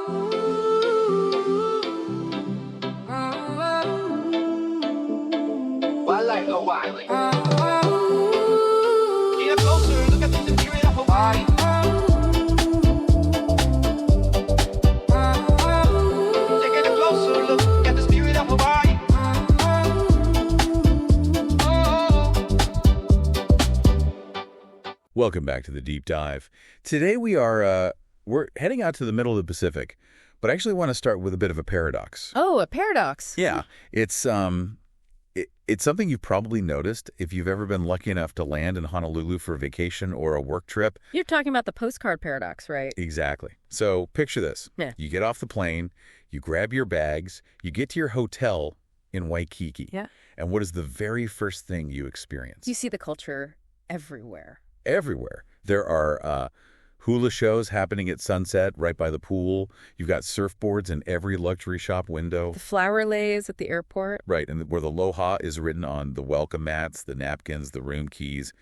Like Hawaii. Get closer, look at the spirit of Hawaii. Take a closer look at the spirit of Hawaii. Welcome back to the Deep Dive. Today we're heading out to the middle of the Pacific, but I actually want to start with a bit of a paradox. Oh, a paradox. Yeah, it's something you've probably noticed if you've ever been lucky enough to land in Honolulu for a vacation or a work trip. You're talking about the postcard paradox, right? Exactly. So picture this. Yeah. You get off the plane, you grab your bags, you get to your hotel in Waikiki. Yeah. And what is the very first thing you experience? You see the culture everywhere. Everywhere. There are hula shows happening at sunset right by the pool. You've got surfboards in every luxury shop window. The flower lays at the airport. Right, and where the aloha is written on the welcome mats, the napkins, the room keys.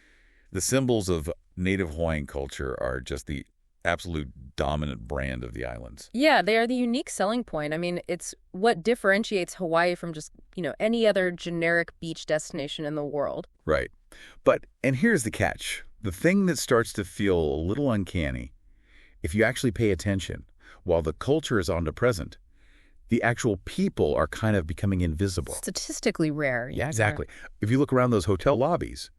The symbols of Native Hawaiian culture are just the absolute dominant brand of the islands. Yeah, they are the unique selling point. I mean, it's what differentiates Hawaii from just, any other generic beach destination in the world. Right. And here's the catch. The thing that starts to feel a little uncanny, if you actually pay attention, while the culture is omnipresent, the actual people are kind of becoming invisible. Statistically rare. Yeah, exactly. If you look around those hotel lobbies,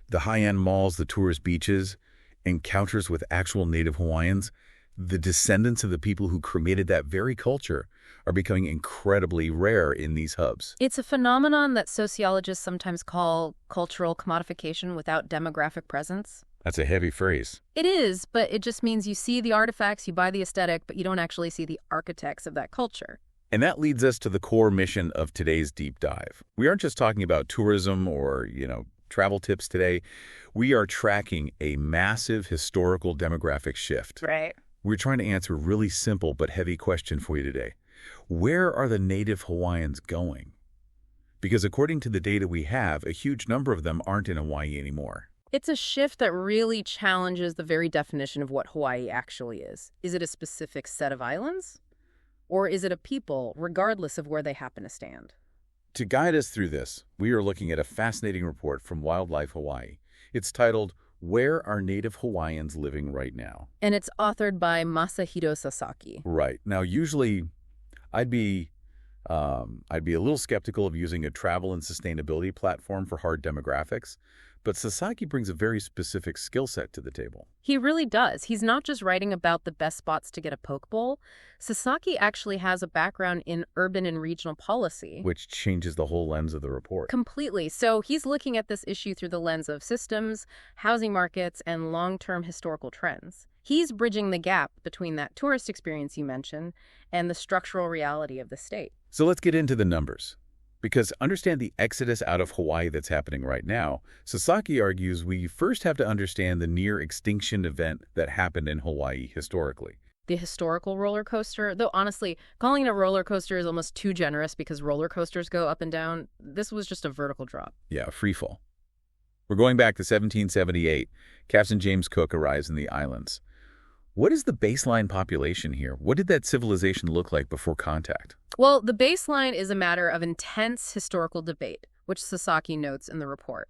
the high-end malls, the tourist beaches, encounters with actual Native Hawaiians, the descendants of the people who created that very culture are becoming incredibly rare in these hubs. It's a phenomenon that sociologists sometimes call cultural commodification without demographic presence. That's a heavy phrase. It is, but it just means you see the artifacts, you buy the aesthetic, but you don't actually see the architects of that culture. And that leads us to the core mission of today's deep dive. We aren't just talking about tourism or, travel tips today. We are tracking a massive historical demographic shift. Right. We're trying to answer a really simple but heavy question for you today. Where are the Native Hawaiians going? Because according to the data we have, a huge number of them aren't in Hawaii anymore. It's a shift that really challenges the very definition of what Hawaii actually is. Is it a specific set of islands? Or is it a people, regardless of where they happen to stand? To guide us through this, we are looking at a fascinating report from Wildlife Hawaii. It's titled, Where Are Native Hawaiians Living Right Now? And it's authored by Masahiro Sasaki. Right. Now, usually I'd be a little skeptical of using a travel and sustainability platform for hard demographics, but Sasaki brings a very specific skill set to the table. He really does. He's not just writing about the best spots to get a poke bowl. Sasaki actually has a background in urban and regional policy. Which changes the whole lens of the report. Completely. So he's looking at this issue through the lens of systems, housing markets, and long-term historical trends. He's bridging the gap between that tourist experience you mentioned and the structural reality of the state. So let's get into the numbers. Because understand the exodus out of Hawaii that's happening right now, Sasaki argues we first have to understand the near-extinction event that happened in Hawaii historically. The historical roller coaster, though honestly, calling it a roller coaster is almost too generous because roller coasters go up and down. This was just a vertical drop. Yeah, a free fall. We're going back to 1778. Captain James Cook arrives in the islands. What is the baseline population here? What did that civilization look like before contact? Well, the baseline is a matter of intense historical debate, which Sasaki notes in the report.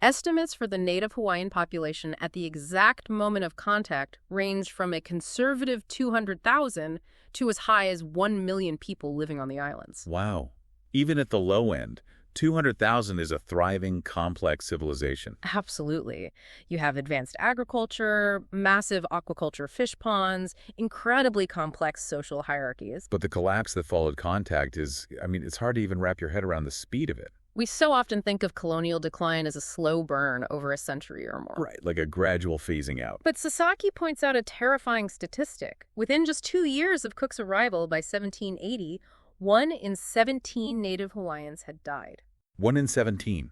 Estimates for the Native Hawaiian population at the exact moment of contact range from a conservative 200,000 to as high as 1 million people living on the islands. Wow. Even at the low end, 200,000 is a thriving, complex civilization. Absolutely. You have advanced agriculture, massive aquaculture fish ponds, incredibly complex social hierarchies. But the collapse that followed contact it's hard to even wrap your head around the speed of it. We so often think of colonial decline as a slow burn over a century or more. Right, like a gradual phasing out. But Sasaki points out a terrifying statistic. Within just 2 years of Cook's arrival by 1780, 1 in 17 Native Hawaiians had died. 1 in 17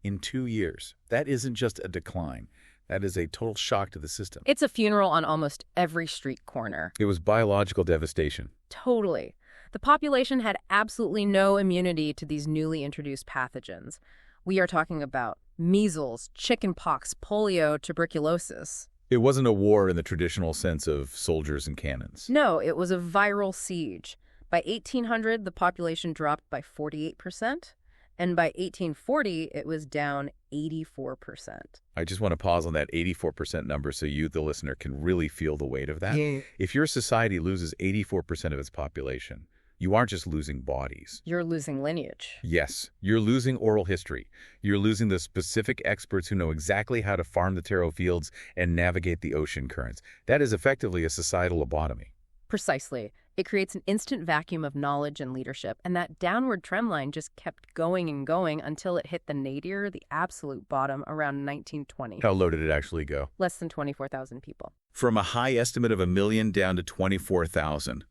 in 2 years. That isn't just a decline. That is a total shock to the system. It's a funeral on almost every street corner. It was biological devastation. Totally. The population had absolutely no immunity to these newly introduced pathogens. We are talking about measles, chickenpox, polio, tuberculosis. It wasn't a war in the traditional sense of soldiers and cannons. No, it was a viral siege. By 1800, the population dropped by 48%, and by 1840, it was down 84%. I just want to pause on that 84% number so you, the listener, can really feel the weight of that. Yeah. If your society loses 84% of its population, you aren't just losing bodies. You're losing lineage. Yes, you're losing oral history. You're losing the specific experts who know exactly how to farm the taro fields and navigate the ocean currents. That is effectively a societal lobotomy. Precisely. It creates an instant vacuum of knowledge and leadership, and that downward trend line just kept going and going until it hit the nadir, the absolute bottom, around 1920. How low did it actually go? Less than 24,000 people. From a high estimate of 1 million down to 24,000.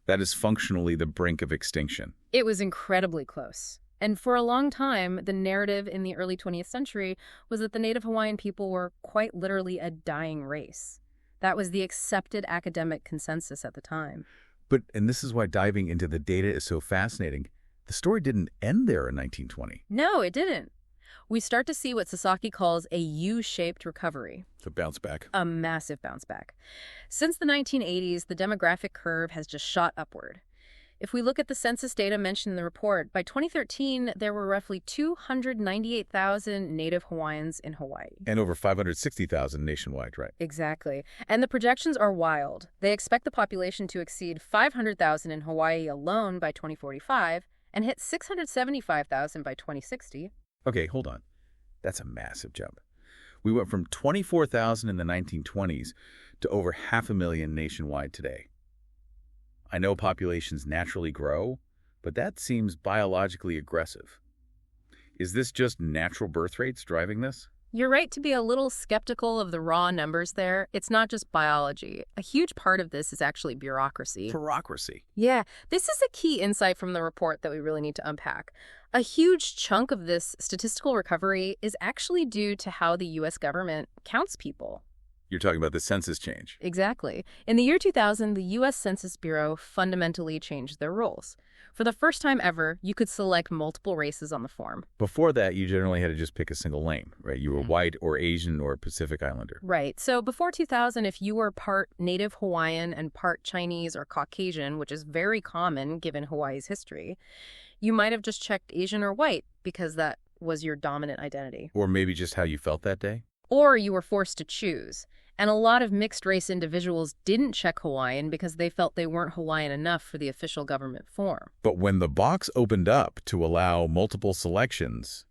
That is functionally the brink of extinction. It was incredibly close. And for a long time, the narrative in the early 20th century was that the Native Hawaiian people were quite literally a dying race. That was the accepted academic consensus at the time. But, and this is why diving into the data is so fascinating, the story didn't end there in 1920. No, it didn't. We start to see what Sasaki calls a U-shaped recovery. The bounce back. A massive bounce back. Since the 1980s, the demographic curve has just shot upward. If we look at the census data mentioned in the report, by 2013, there were roughly 298,000 Native Hawaiians in Hawaii. And over 560,000 nationwide, right? Exactly. And the projections are wild. They expect the population to exceed 500,000 in Hawaii alone by 2045 and hit 675,000 by 2060. Okay, hold on. That's a massive jump. We went from 24,000 in the 1920s to over 500,000 nationwide today. I know populations naturally grow, but that seems biologically aggressive. Is this just natural birth rates driving this? You're right to be a little skeptical of the raw numbers there. It's not just biology. A huge part of this is actually bureaucracy. Bureaucracy. Yeah, this is a key insight from the report that we really need to unpack. A huge chunk of this statistical recovery is actually due to how the U.S. government counts people. You're talking about the census change. Exactly. In the year 2000, the U.S. Census Bureau fundamentally changed their rules. For the first time ever, you could select multiple races on the form. Before that, you generally had to just pick a single lane, right? You were white or Asian or Pacific Islander. Right. So before 2000, if you were part Native Hawaiian and part Chinese or Caucasian, which is very common given Hawaii's history, you might have just checked Asian or white because that was your dominant identity. Or maybe just how you felt that day. Or you were forced to choose. And a lot of mixed-race individuals didn't check Hawaiian because they felt they weren't Hawaiian enough for the official government form. But when the box opened up to allow multiple selections,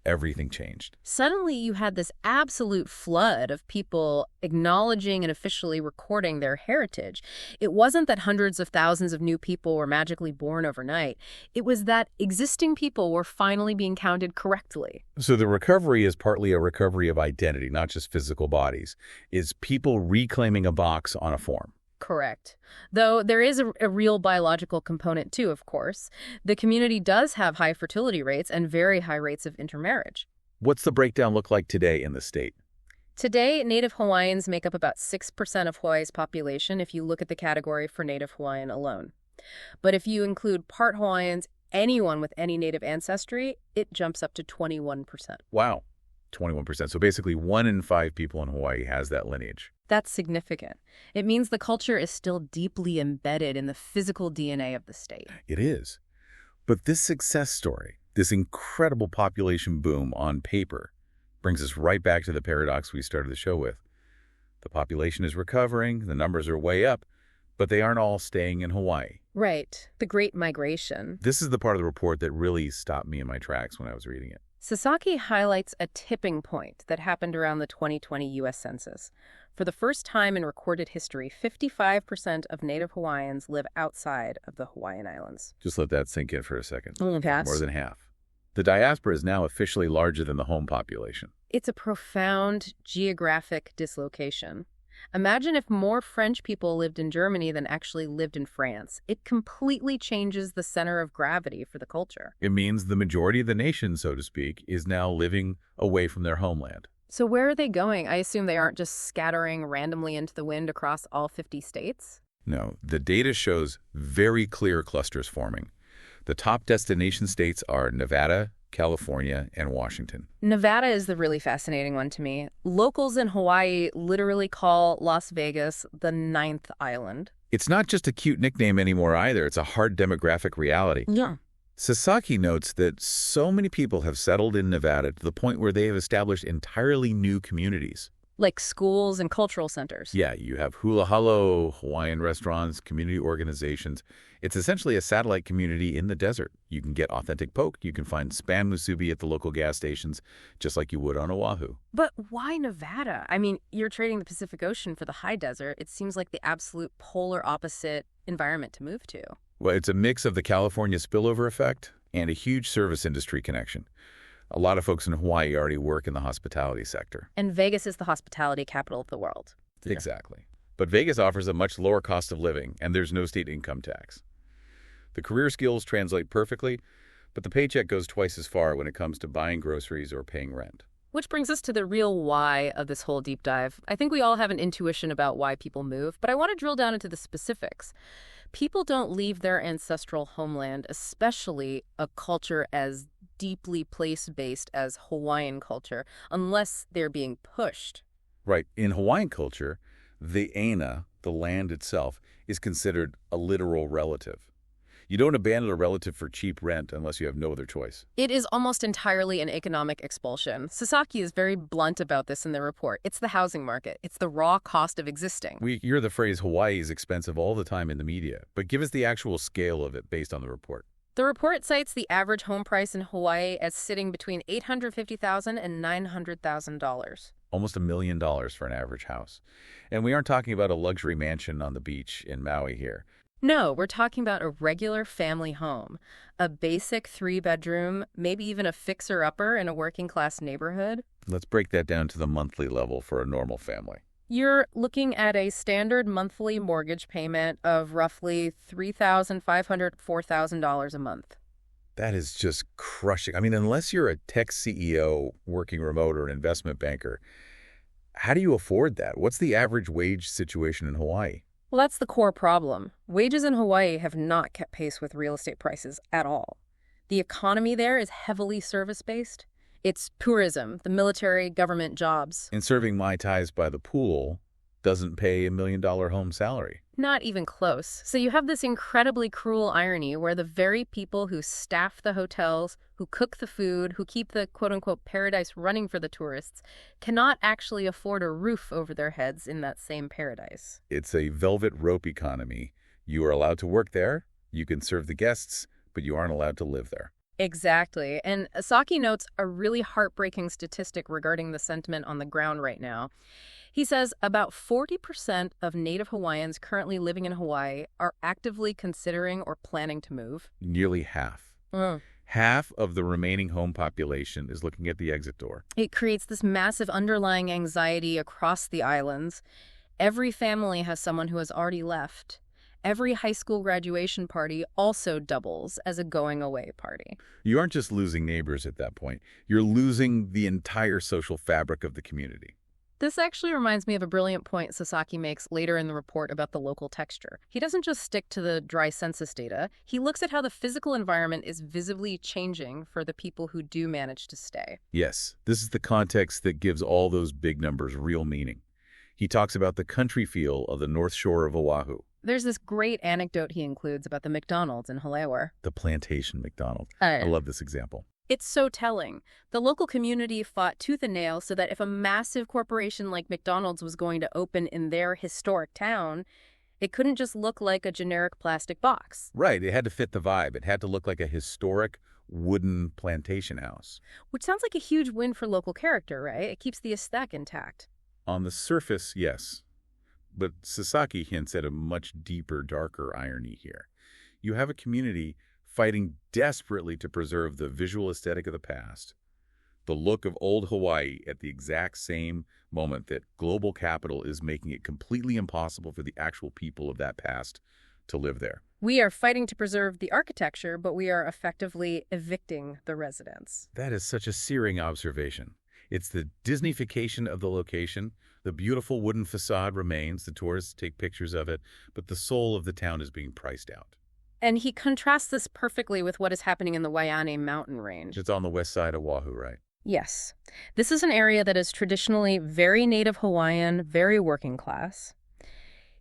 everything changed. Suddenly, you had this absolute flood of people acknowledging and officially recording their heritage. It wasn't that hundreds of thousands of new people were magically born overnight. It was that existing people were finally being counted correctly. So the recovery is partly a recovery of identity, not just physical bodies. Is people reclaiming a box on a form. Correct. Though there is a real biological component too, of course. The community does have high fertility rates and very high rates of intermarriage. What's the breakdown look like today in the state? Today, Native Hawaiians make up about 6% of Hawaii's population if you look at the category for Native Hawaiian alone. But if you include part Hawaiians, anyone with any Native ancestry, it jumps up to 21%. Wow, 21%. So basically 1 in 5 people in Hawaii has that lineage. That's significant. It means the culture is still deeply embedded in the physical DNA of the state. It is. But this success story, this incredible population boom on paper, brings us right back to the paradox we started the show with. The population is recovering, the numbers are way up, but they aren't all staying in Hawaii. Right. The Great Migration. This is the part of the report that really stopped me in my tracks when I was reading it. Sasaki highlights a tipping point that happened around the 2020 U.S. Census. For the first time in recorded history, 55% of Native Hawaiians live outside of the Hawaiian Islands. Just let that sink in for a second. Pass. More than half. The diaspora is now officially larger than the home population. It's a profound geographic dislocation. Imagine if more French people lived in Germany than actually lived in France. It completely changes the center of gravity for the culture. It means the majority of the nation, so to speak, is now living away from their homeland. So where are they going? I assume they aren't just scattering randomly into the wind across all 50 states? No, the data shows very clear clusters forming. The top destination states are Nevada, California, and Washington. Nevada is the really fascinating one to me. Locals in Hawaii literally call Las Vegas the ninth island. It's not just a cute nickname anymore either. It's a hard demographic reality. Yeah. Sasaki notes that so many people have settled in Nevada to the point where they have established entirely new communities. Like schools and cultural centers. Yeah, you have hula halo, Hawaiian restaurants, community organizations. It's essentially a satellite community in the desert. You can get authentic poke. You can find spam musubi at the local gas stations, just like you would on Oahu. But why Nevada? I mean, you're trading the Pacific Ocean for the high desert. It seems like the absolute polar opposite environment to move to. Well, it's a mix of the California spillover effect and a huge service industry connection. A lot of folks in Hawaii already work in the hospitality sector. And Vegas is the hospitality capital of the world. Exactly. But Vegas offers a much lower cost of living, and there's no state income tax. The career skills translate perfectly, but the paycheck goes twice as far when it comes to buying groceries or paying rent. Which brings us to the real why of this whole deep dive. I think we all have an intuition about why people move, but I want to drill down into the specifics. People don't leave their ancestral homeland, especially a culture as deeply place-based as Hawaiian culture, unless they're being pushed. Right. In Hawaiian culture, the aina, the land itself, is considered a literal relative. You don't abandon a relative for cheap rent unless you have no other choice. It is almost entirely an economic expulsion. Sasaki is very blunt about this in the report. It's the housing market. It's the raw cost of existing. We hear the phrase Hawaii is expensive all the time in the media, but give us the actual scale of it based on the report. The report cites the average home price in Hawaii as sitting between $850,000 and $900,000. Almost $1 million for an average house. And we aren't talking about a luxury mansion on the beach in Maui here. No, we're talking about a regular family home, a basic 3-bedroom, maybe even a fixer-upper in a working-class neighborhood. Let's break that down to the monthly level for a normal family. You're looking at a standard monthly mortgage payment of roughly $3,500, $4,000 a month. That is just crushing. I mean, unless you're a tech CEO working remote or an investment banker, how do you afford that? What's the average wage situation in Hawaii? Well, that's the core problem. Wages in Hawaii have not kept pace with real estate prices at all. The economy there is heavily service-based. It's tourism, the military, government jobs. And serving Mai Tais by the pool doesn't pay $1 million home salary. Not even close. So you have this incredibly cruel irony where the very people who staff the hotels, who cook the food, who keep the quote-unquote paradise running for the tourists, cannot actually afford a roof over their heads in that same paradise. It's a velvet rope economy. You are allowed to work there, you can serve the guests, but you aren't allowed to live there. Exactly. And Saki notes a really heartbreaking statistic regarding the sentiment on the ground right now. He says about 40% of Native Hawaiians currently living in Hawaii are actively considering or planning to move. Nearly half. Half of the remaining home population is looking at the exit door. It creates this massive underlying anxiety across the islands. Every family has someone who has already left. Every high school graduation party also doubles as a going-away party. You aren't just losing neighbors at that point. You're losing the entire social fabric of the community. This actually reminds me of a brilliant point Sasaki makes later in the report about the local texture. He doesn't just stick to the dry census data. He looks at how the physical environment is visibly changing for the people who do manage to stay. Yes, this is the context that gives all those big numbers real meaning. He talks about the country feel of the North Shore of Oahu. There's this great anecdote he includes about the McDonald's in Halewa. The plantation McDonald's. I love this example. It's so telling. The local community fought tooth and nail so that if a massive corporation like McDonald's was going to open in their historic town, it couldn't just look like a generic plastic box. Right. It had to fit the vibe. It had to look like a historic wooden plantation house. Which sounds like a huge win for local character, right? It keeps the aesthetic intact. On the surface, yes. But Sasaki hints at a much deeper, darker irony here. You have a community fighting desperately to preserve the visual aesthetic of the past, the look of old Hawaii at the exact same moment that global capital is making it completely impossible for the actual people of that past to live there. We are fighting to preserve the architecture, but we are effectively evicting the residents. That is such a searing observation. It's the Disneyfication of the location. The beautiful wooden facade remains, the tourists take pictures of it, but the soul of the town is being priced out. And he contrasts this perfectly with what is happening in the Waianae mountain range. It's on the west side of Oahu, right? Yes. This is an area that is traditionally very Native Hawaiian, very working class.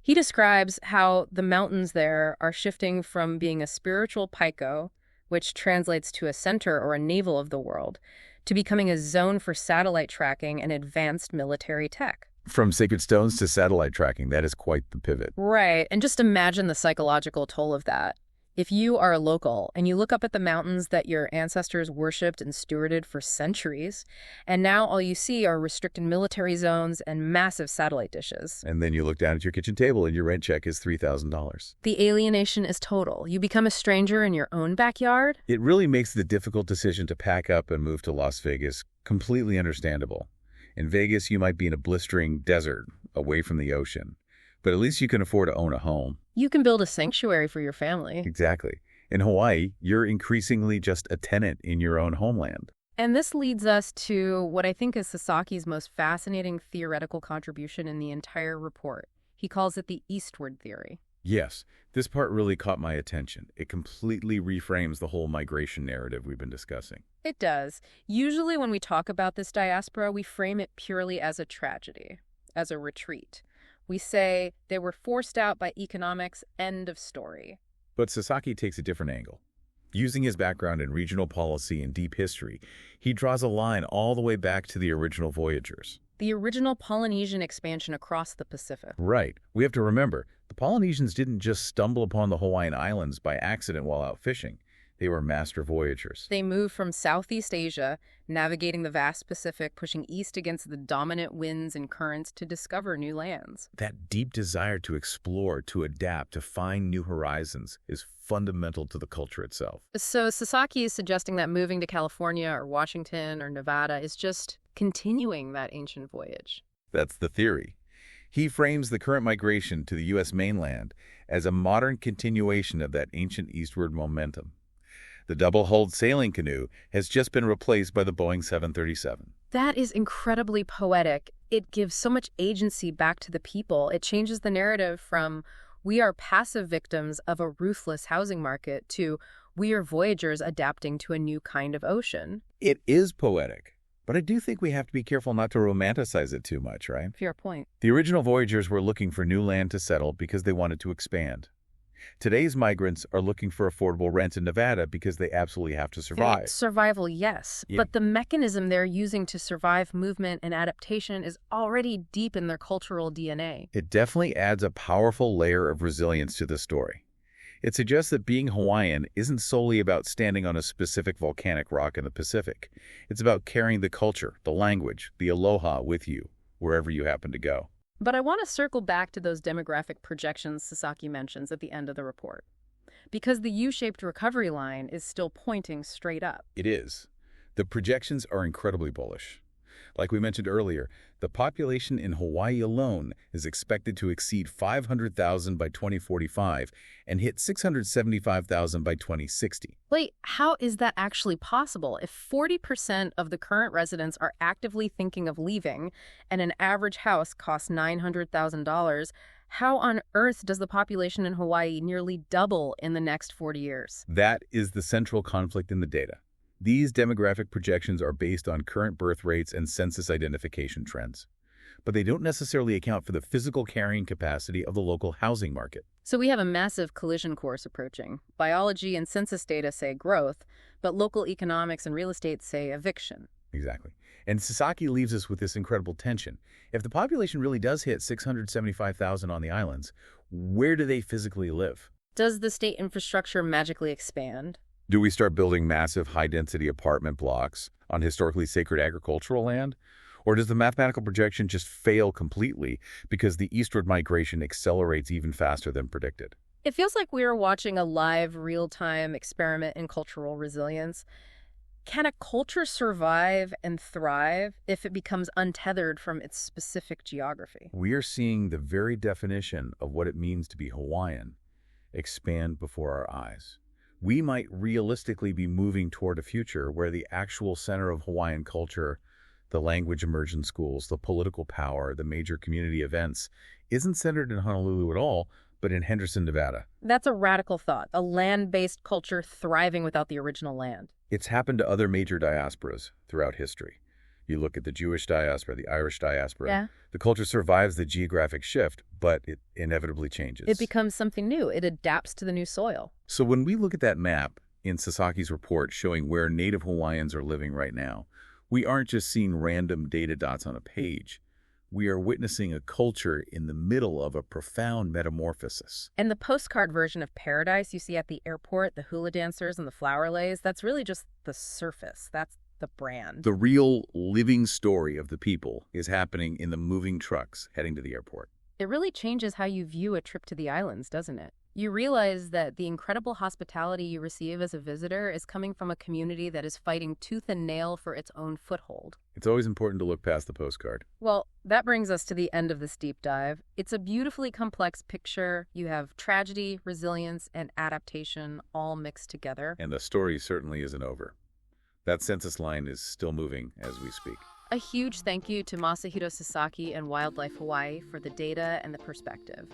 He describes how the mountains there are shifting from being a spiritual piko, which translates to a center or a navel of the world, to becoming a zone for satellite tracking and advanced military tech. From sacred stones to satellite tracking, that is quite the pivot. Right, and just imagine the psychological toll of that. If you are a local and you look up at the mountains that your ancestors worshipped and stewarded for centuries, and now all you see are restricted military zones and massive satellite dishes. And then you look down at your kitchen table and your rent check is $3,000. The alienation is total. You become a stranger in your own backyard. It really makes the difficult decision to pack up and move to Las Vegas completely understandable. In Vegas, you might be in a blistering desert away from the ocean, but at least you can afford to own a home. You can build a sanctuary for your family. Exactly. In Hawaii, you're increasingly just a tenant in your own homeland. And this leads us to what I think is Sasaki's most fascinating theoretical contribution in the entire report. He calls it the eastward theory. Yes, this part really caught my attention. It completely reframes the whole migration narrative we've been discussing. It does. Usually when we talk about this diaspora, we frame it purely as a tragedy, as a retreat. We say they were forced out by economics, end of story. But Sasaki takes a different angle. Using his background in regional policy and deep history, he draws a line all the way back to the original voyagers. The original Polynesian expansion across the Pacific. Right. We have to remember, the Polynesians didn't just stumble upon the Hawaiian Islands by accident while out fishing. They were master voyagers. They moved from Southeast Asia, navigating the vast Pacific, pushing east against the dominant winds and currents to discover new lands. That deep desire to explore, to adapt, to find new horizons is fundamental to the culture itself. So Sasaki is suggesting that moving to California or Washington or Nevada is just continuing that ancient voyage. That's the theory. He frames the current migration to the U.S. mainland as a modern continuation of that ancient eastward momentum. The double-hulled sailing canoe has just been replaced by the Boeing 737. That is incredibly poetic. It gives so much agency back to the people. It changes the narrative from we are passive victims of a ruthless housing market to we are voyagers adapting to a new kind of ocean. It is poetic, but I do think we have to be careful not to romanticize it too much, right? Fair point. The original voyagers were looking for new land to settle because they wanted to expand. Today's migrants are looking for affordable rent in Nevada because they absolutely have to survive. Survival, yes. Yeah. But the mechanism they're using to survive movement and adaptation is already deep in their cultural DNA. It definitely adds a powerful layer of resilience to the story. It suggests that being Hawaiian isn't solely about standing on a specific volcanic rock in the Pacific. It's about carrying the culture, the language, the aloha with you, wherever you happen to go. But I want to circle back to those demographic projections Sasaki mentions at the end of the report, because the U-shaped recovery line is still pointing straight up. It is. The projections are incredibly bullish. Like we mentioned earlier, the population in Hawaii alone is expected to exceed 500,000 by 2045 and hit 675,000 by 2060. Wait, how is that actually possible? If 40% of the current residents are actively thinking of leaving and an average house costs $900,000, how on earth does the population in Hawaii nearly double in the next 40 years? That is the central conflict in the data. These demographic projections are based on current birth rates and census identification trends, but they don't necessarily account for the physical carrying capacity of the local housing market. So we have a massive collision course approaching. Biology and census data say growth, but local economics and real estate say eviction. Exactly. And Sasaki leaves us with this incredible tension. If the population really does hit 675,000 on the islands, where do they physically live? Does the state infrastructure magically expand? Do we start building massive high-density apartment blocks on historically sacred agricultural land? Or does the mathematical projection just fail completely because the eastward migration accelerates even faster than predicted? It feels like we are watching a live, real-time experiment in cultural resilience. Can a culture survive and thrive if it becomes untethered from its specific geography? We are seeing the very definition of what it means to be Hawaiian expand before our eyes. We might realistically be moving toward a future where the actual center of Hawaiian culture, the language immersion schools, the political power, the major community events, isn't centered in Honolulu at all, but in Henderson, Nevada. That's a radical thought, a land-based culture thriving without the original land. It's happened to other major diasporas throughout history. You look at the Jewish diaspora, the Irish diaspora. Yeah. The culture survives the geographic shift, but it inevitably changes. It becomes something new. It adapts to the new soil. So when we look at that map in Sasaki's report showing where Native Hawaiians are living right now, we aren't just seeing random data dots on a page. We are witnessing a culture in the middle of a profound metamorphosis. And the postcard version of paradise you see at the airport, the hula dancers and the flower lays, that's really just the surface. That's the brand. The real living story of the people is happening in the moving trucks heading to the airport. It really changes how you view a trip to the islands, doesn't it? You realize that the incredible hospitality you receive as a visitor is coming from a community that is fighting tooth and nail for its own foothold. It's always important to look past the postcard. Well, that brings us to the end of this deep dive. It's a beautifully complex picture. You have tragedy, resilience, and adaptation all mixed together. And the story certainly isn't over. That census line is still moving as we speak. A huge thank you to Masahiro Sasaki and Wildlife Hawaii for the data and the perspective.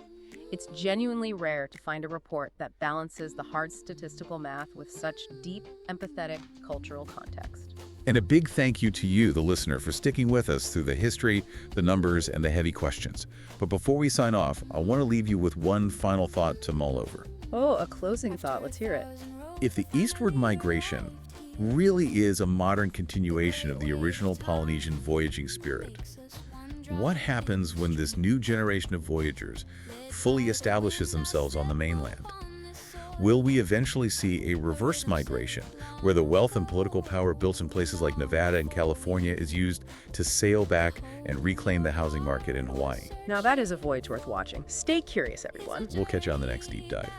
It's genuinely rare to find a report that balances the hard statistical math with such deep, empathetic cultural context. And a big thank you to you, the listener, for sticking with us through the history, the numbers, and the heavy questions. But before we sign off, I want to leave you with one final thought to mull over. Oh, a closing thought. Let's hear it. If the eastward migration really is a modern continuation of the original Polynesian voyaging spirit, what happens when this new generation of voyagers fully establishes themselves on the mainland? Will we eventually see a reverse migration, where the wealth and political power built in places like Nevada and California is used to sail back and reclaim the housing market in Hawaii? Now that is a voyage worth watching. Stay curious, everyone. We'll catch you on the next deep dive.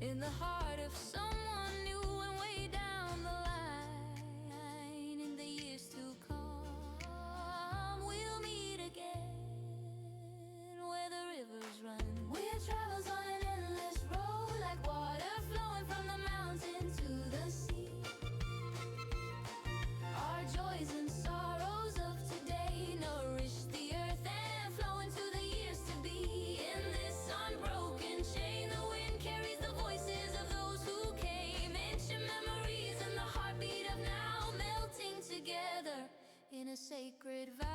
In the heart of someone new and way down the line, in the years to come, we'll meet again where the rivers run. We're travelers on an endless road, like water flowing from the mountain to the sea. Our joys and sorrows of today nourish the earth and flow into the years to be. In this unbroken chain, the wind carries the voices of those who came. Ancient memories and the heartbeat of now melting together in a sacred vow.